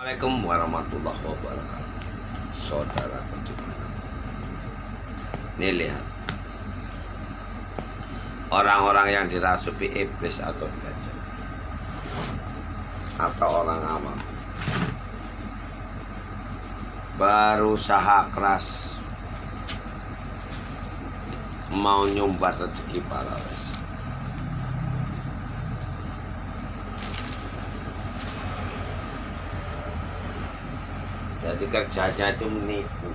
Assalamualaikum warahmatullahi wabarakatuh. Saudara dimana? Ini lihat orang-orang yang dirasuki iblis atau dajjal atau orang awam berusaha keras mau nyumbat rezeki para wes. Jadi kerjanya itu menipu.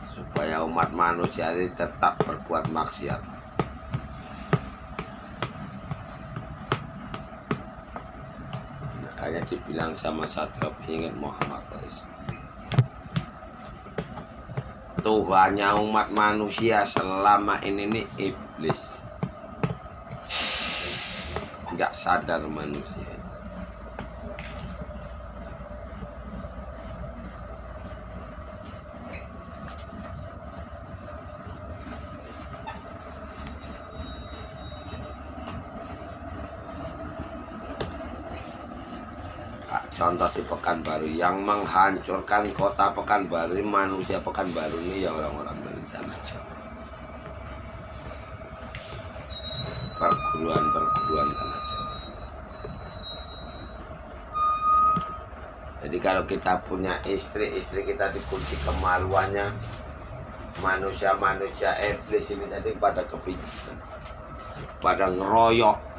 Supaya umat manusia ini tetap berbuat maksiat. Makanya dibilang sama Satria Pengingat Muhammad SAW, Tuhannya umat manusia selama ini nih iblis. Nggak sadar manusia. Contoh di Pekanbaru, yang menghancurkan kota Pekanbaru, manusia Pekanbaru ini ya orang-orang dari tanah Jawa. Perguruan tanah Jawa. Jadi kalau kita punya istri kita dikunci kemaluannya, manusia-manusia iblis ini tadi pada kepikiran, pada ngeroyok.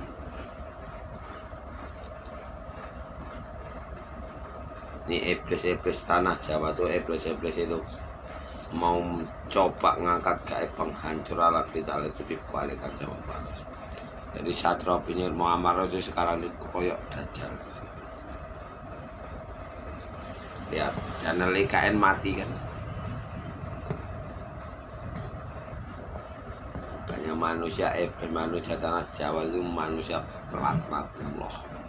Ini iblis-iblis tanah Jawa tuh, iblis-iblis itu mau coba ngangkat gaib penghancur alat vital itu dibalikan sama Barat. Jadi Satria Pengingat Muhammad itu sekarang dikeroyok dajjal. Lihat channel IKN mati kan. Makanya manusia iblis, manusia tanah Jawa itu manusia pelaknatullah.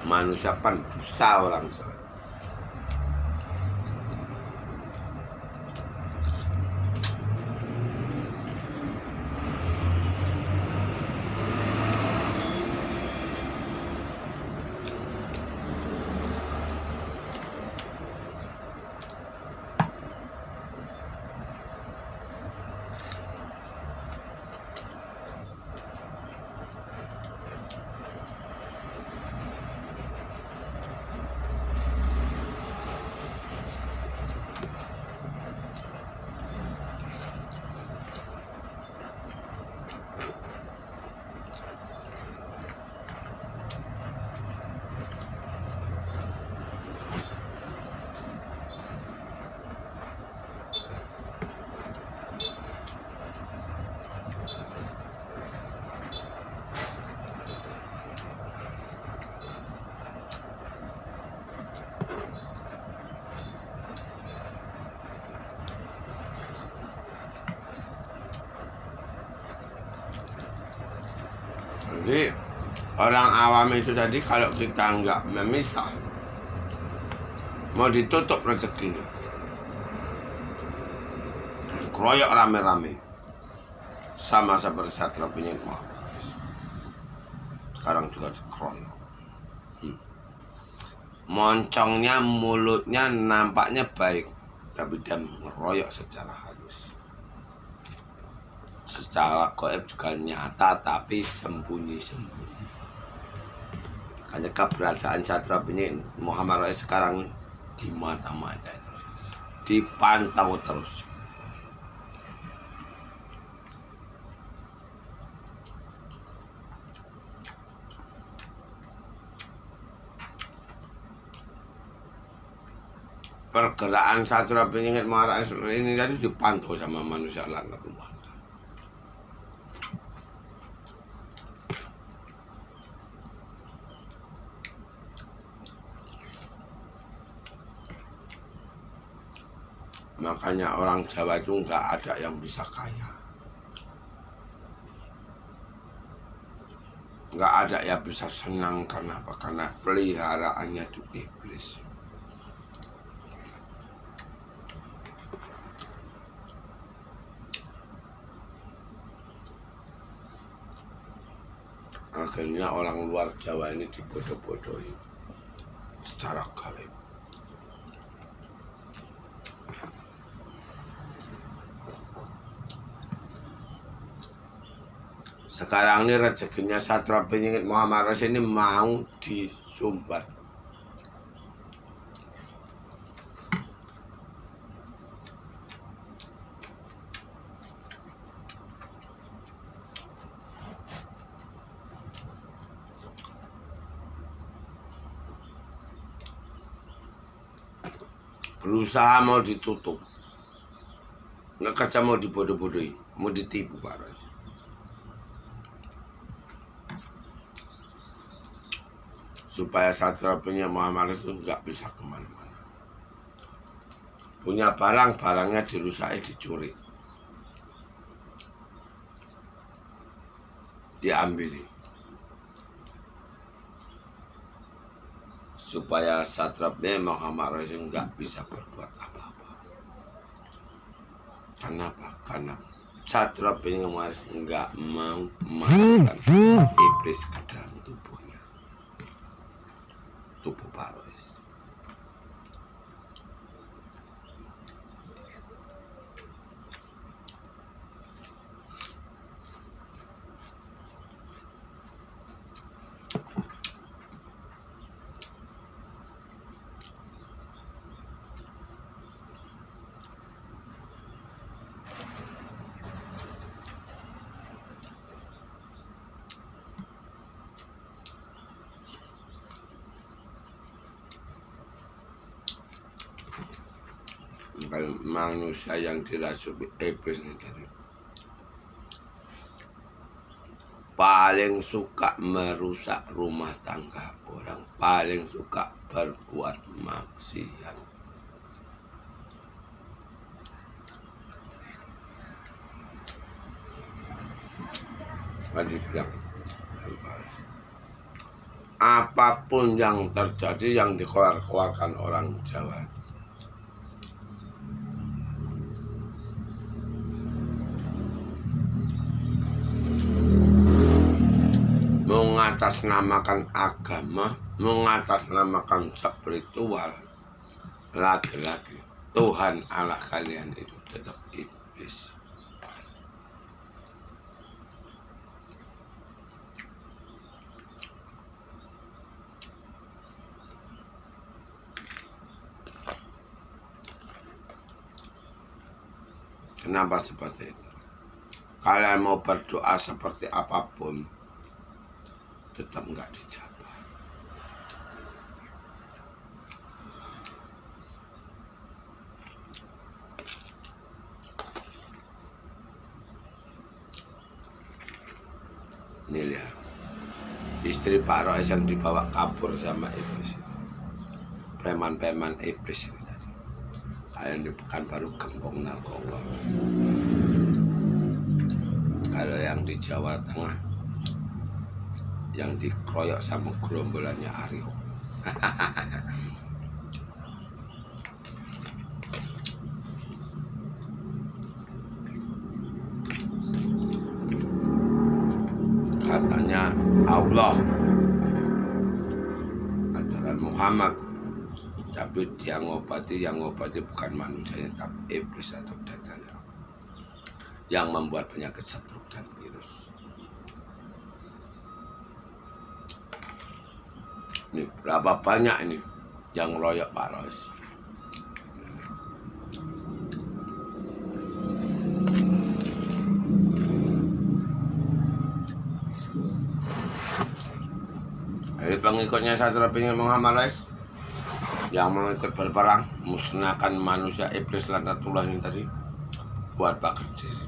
Manusia pendusta orang Jawa. Jadi orang awam itu tadi kalau kita nggak memisah, mau ditutup rezekinya, keroyok rame-rame, sama seperti Satria Pengingat Muhammad. Sekarang juga dikeroyok. Moncongnya, mulutnya nampaknya baik, tapi dia ngeroyok secara halus. Secara gaib juga nyata, tapi sembunyi-sembunyi. Hanya keberadaan Satria Pengingat Muhammad sekarang di mata-mata, dipantau terus. Pergerakan Satria Pengingat Muhammad ini tadi dipantau sama manusia laknatullah. Makanya orang Jawa itu nggak ada yang bisa kaya. Nggak ada yang bisa senang karena apa? Karena peliharaannya itu iblis. Akhirnya orang luar Jawa ini dibodoh-bodohi secara gaib. Sekarang ini rezekinya Satrio Piningit Muhammad Rais ini mau disumbat. Berusaha mau ditutup, nggak kerja mau dibodoh-bodohi, mau ditipu Pak Rais. Supaya Satrio Piningit Muhammad Rais itu nggak bisa kemana-mana. Punya barang, barangnya dirusaki, dicuri, diambil. Supaya Satrio Piningit Muhammad Rais nggak bisa berbuat apa-apa. Kenapa? Karena Satrio Piningit Muhammad Rais nggak mau memasukkan iblis ke dalam tubuhnya, tubuh Pak Rais. Manusia yang dirasuki iblis ini tadi paling suka merusak rumah tangga orang, paling suka berbuat maksiat. Tadi bilang apapun yang terjadi yang dikeluarkan orang Jawa, mengatasnamakan agama, mengatasnamakan spiritual, lagi-lagi Tuhan Allah kalian itu tetap iblis. Kenapa seperti itu? Kalian mau berdoa seperti apapun, tetap nggak dijawab. Ini lihat, istri Pak Rais yang dibawa kabur sama iblis, preman-preman iblis ini tadi. Kalian di Pekanbaru gembong narkoba. Kalau yang di Jawa Tengah, yang dikeroyok sama gerombolannya Aryo. Katanya Allah, ajaran Muhammad, tapi yang ngobati bukan manusianya, tapi iblis atau dajjal yang membuat penyakit stroke dan virus. Ini berapa banyak ini yang ngeroyok Pak Rais. Jadi pengikutnya Satrio Piningit Muhammad Rais yang mau ikut berperang musnahkan manusia iblis lanatullah ini tadi, buat bakar diri.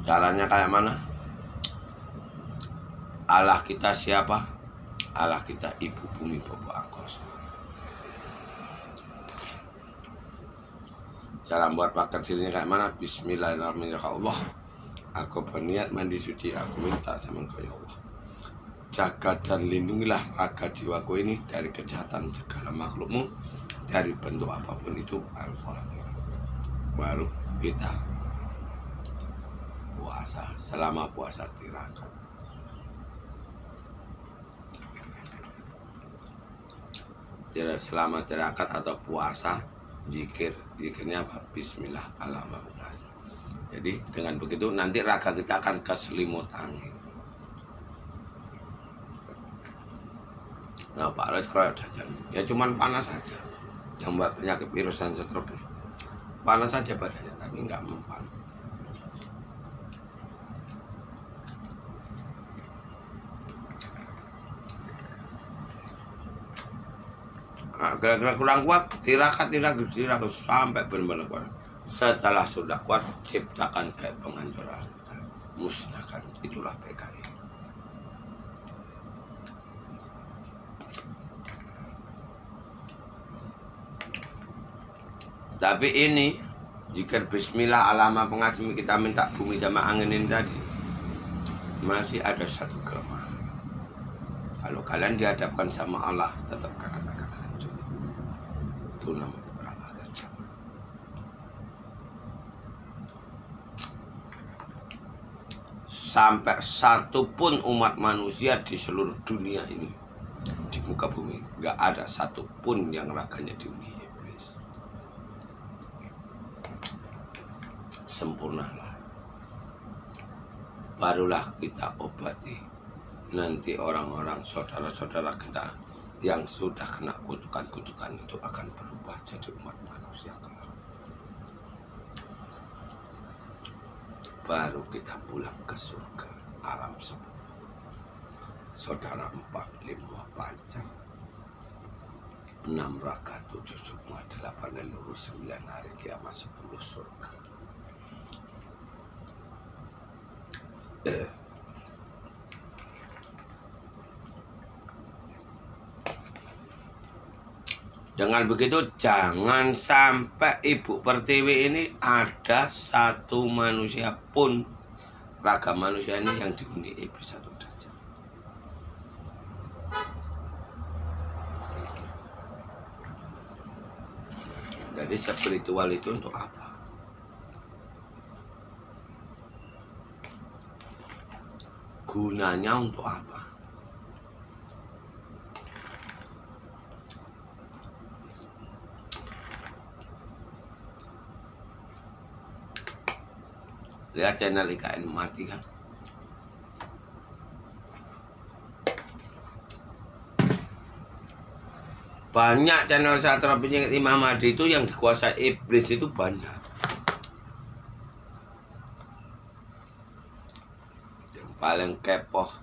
Caranya kayak mana? Allah kita siapa? Allah kita ibu bumi bapak angkasa. Cara buat bakar dirinya kayak mana? Bismillahirrahmanirrahim. Ya Allah, aku berniat mandi suci, aku minta sama Engkau ya Allah, jaga dan lindungilah raga jiwaku ini dari kejahatan segala makhlukmu, dari bentuk apapun itu. Al-Fatihah. baru kita puasa. Selama puasa tirakat. Selama tirakat atau puasa, zikirnya apa? Bismillah alama benas. Jadi dengan begitu nanti raga kita akan keselimut angin. Nah Pak Alex kalau ada ya cuman panas saja, yang penyakit virus dan stroke panas saja badannya, tapi nggak mempan. Gara-gara kurang kuat, tirakat sampai benar-benar kuat. Setelah sudah kuat, ciptakan kayak penghancuran, musnahkan. Itulah PKI. Tapi ini, jika bismillah alama pengasmi kita minta bumi sama angin ini tadi, masih ada satu kelemahan. Kalau kalian dihadapkan sama Allah, tetap kalian akan hancur. Itu namanya perang akhir zaman. Sampai satupun umat manusia di seluruh dunia ini, di muka bumi, gak ada satupun yang raganya dihuni iblis. Sempurnalah. Barulah kita obati. Nanti orang-orang saudara-saudara kita yang sudah kena kutukan-kutukan itu akan berubah jadi umat manusia kelak. Baru kita pulang ke surga alam 10. Saudara 4, 5 panjang, 6 raka, 7 sukma, 8 leluhur, 9 hari kiamat, 10 surga. Dengan begitu jangan sampai Ibu Pertiwi ini ada satu manusia pun, raga manusia ini yang dihuni iblis satu saja. Jadi spiritual itu untuk apa? Gunanya untuk apa? Lihat channel IKN mati kan. Banyak channel Satra Penyakit Imam Mahdi itu yang dikuasai iblis itu banyak. Yang paling kepoh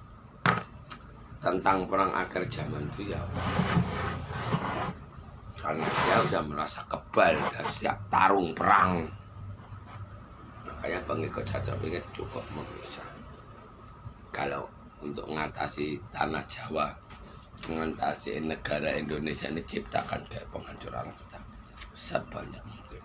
tentang perang akhir zaman itu ya, karena dia udah merasa kebal, udah siap tarung perang. Makanya pengikut Satra Penyakit cukup memisah. Kalau untuk mengatasi tanah Jawa, mengatasi negara Indonesia ini, ciptakan kayak penghancuran kita sebanyak mungkin.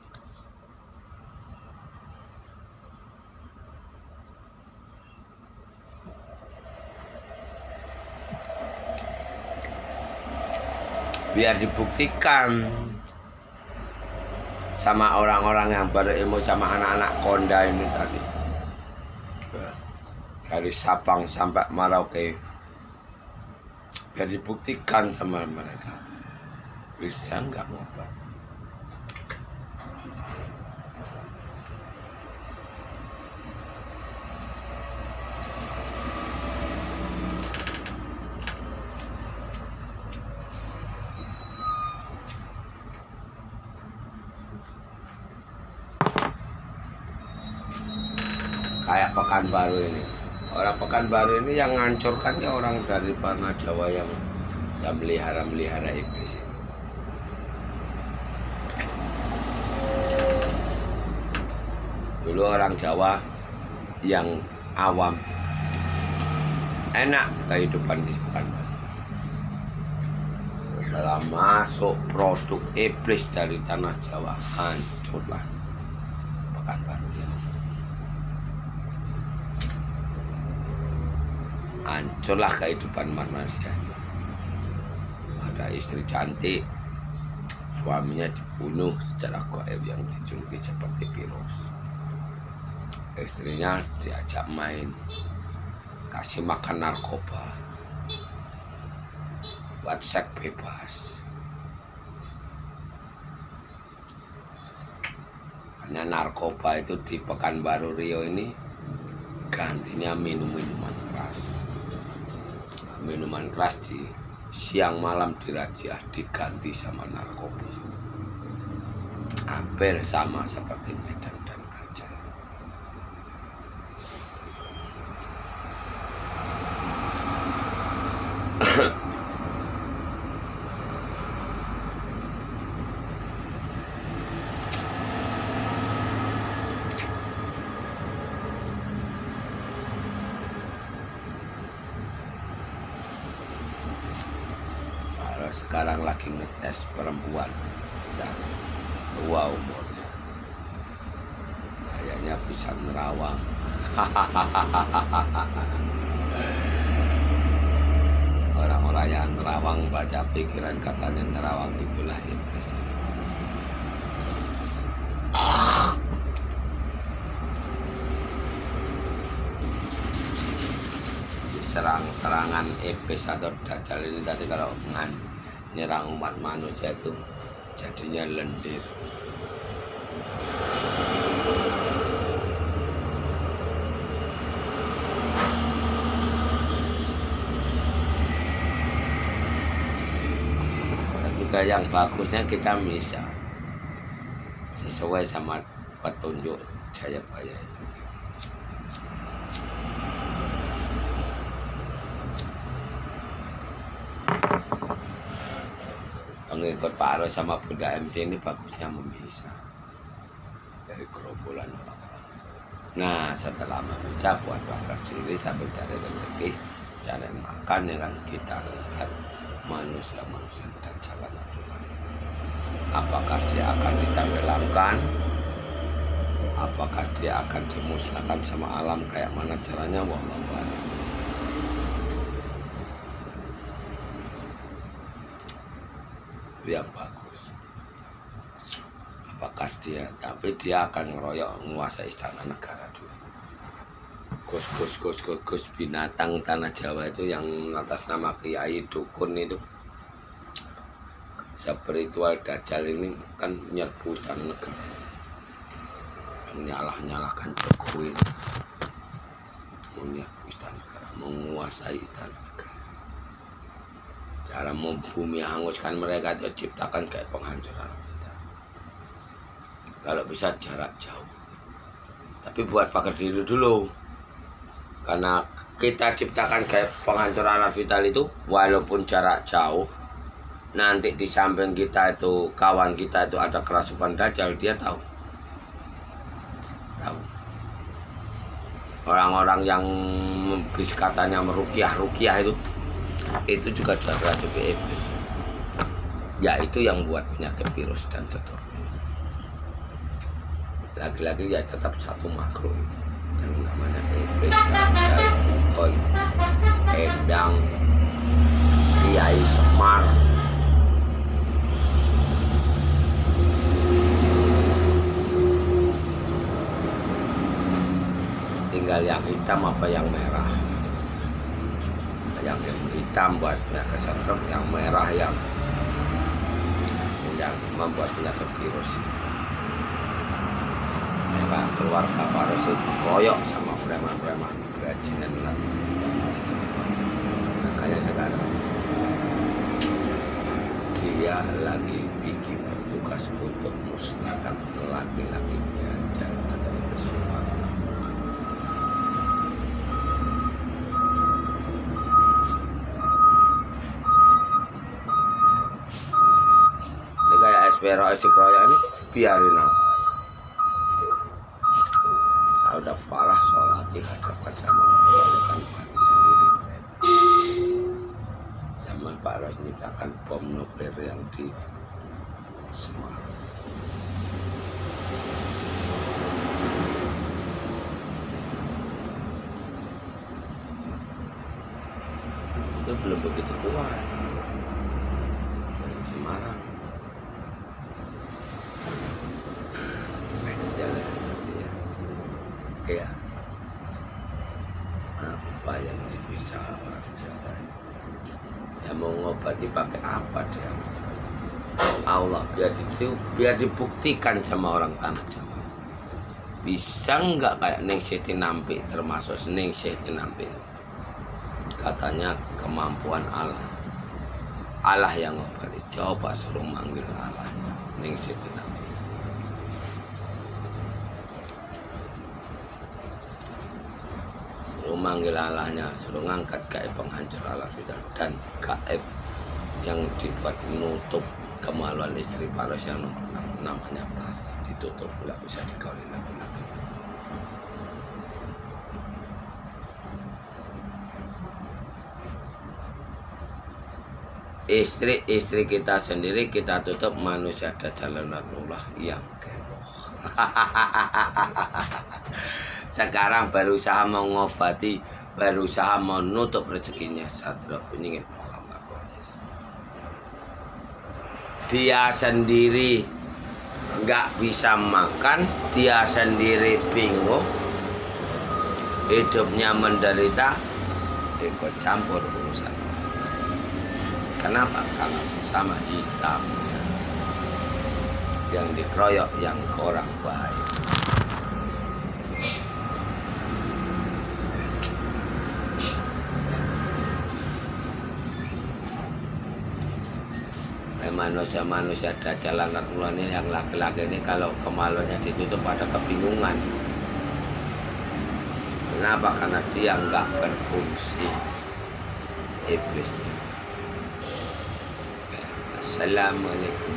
Biar dibuktikan sama orang-orang yang berilmu, sama anak-anak konda ini tadi, dari Sabang sampai Merauke, biar dibuktikan sama mereka bisa nggak ngobat. Kayak Pekanbaru ini, orang Pekanbaru ini yang ngancurkan ya orang dari tanah Jawa yang melihara iblis itu. Dulu orang Jawa yang awam enak kehidupan di Pekanbaru. Setelah masuk produk iblis dari tanah Jawa, hancurlah Pekanbaru. Hancurlah kehidupan manusia. Ada istri cantik, suaminya dibunuh secara gaib yang dijuluki seperti virus. Istrinya diajak main, kasih makan narkoba, buat seks bebas. Hanya narkoba itu di Pekanbaru Riau ini gantinya minuman keras. Minuman keras di siang malam dirajia diganti sama narkoba. Hampir sama seperti Medan dan Aceh. Sekarang lagi ngetes perempuan dan tua umurnya, kayaknya bisa nerawang. Orang-orang yang nerawang baca pikiran katanya nerawang itulah iblis. Serang-serangan iblis atau dajjal ini tadi kalau nyerang umat manusia itu jadinya lendir. Dan juga yang bagusnya kita bisa sesuai sama petunjuk Jayabaya itu. Mengikut Pak Aros sama Bunda MC ini bagusnya memisah dari gerombolan orang-orang. Nah, setelah memisah buat bakar diri sambil cari rezeki, cari makan, ya kan, kita lihat manusia-manusia dan jalan aturan. Apakah dia akan ditenggelamkan? Apakah dia akan dimusnahkan sama alam? Kayak mana caranya? Wallahu a'lam. Yang bagus. Apakah dia, tapi dia akan ngeroyok menguasai istana negara dulu. Gus binatang tanah Jawa itu yang atas nama Kiai Dukun itu spiritual dajjal ini kan menyerbu istana negara, yang nyalahkan Jokowi, menyerbu istana negara, menguasai istana negara. Cara membumi hanguskan mereka itu ciptakan kayak penghancuran kita. Kalau bisa jarak jauh. Tapi buat pagar diri dulu. Karena kita ciptakan kayak penghancuran vital itu walaupun jarak jauh, nanti di samping kita itu kawan kita itu ada kerasukan dajjal, dia tahu. Orang-orang yang katanya merukiah itu juga sudah beracun iblis. Ya itu yang buat penyakit virus dan seterusnya. Lagi-lagi ya tetap satu makhluk itu yang namanya iblis, dajjal, dukun, edang, Kiai Semar. Tinggal yang hitam apa yang merah. Yang hitam buat penyakit stroke, yang merah yang membuat penyakit virus. Mereka keluarga Paros itu royok sama preman-preman bajingan lagi. Makanya sekarang dia lagi bikin bertugas untuk musnahkan laki-laki dajjal atau iblis semua. Pero Istiqroya ini biarin aja. Kalau udah parah sholat dihadapkan sama Allah, kan mati sendiri. Zaman Pak Ros nyiptakan bom nuklir yang di Semarang. Itu belum begitu kuat dari Semarang. Ya, apa yang bisa orang Jawa? Ya mau ngobati pakai apa dia? Allah biar dibuktikan sama orang tanah Jawa. Bisa nggak kayak Neng Siti Nampi, termasuk Neng Siti Nampi? Katanya kemampuan Allah. Allah yang ngobati. Coba suruh manggil Allah. Neng Siti Nampi. Suruh manggil Allahnya, suruh ngangkat gaib penghancur alam dan gaib yang dibuat menutup kemaluan istri Paros yang nomor 6 namanya Pak, ditutup nggak bisa dikawin lagi. Istri kita sendiri kita tutup, manusia ada jalanullah yang keloh. Sekarang berusaha mengobati, berusaha menutup rezekinya Satrio Beringin Muhammad Rais. Dia sendiri nggak bisa makan, dia sendiri bingung, hidupnya menderita, ikut campur urusan. Kenapa? Karena sesama hitam yang dikeroyok yang orang baik. Manusia-manusia dajalan ini yang laki-laki ini kalau kemaluannya ditutup pada kebingungan. Kenapa? Karena dia nggak berfungsi iblisnya. Assalamualaikum.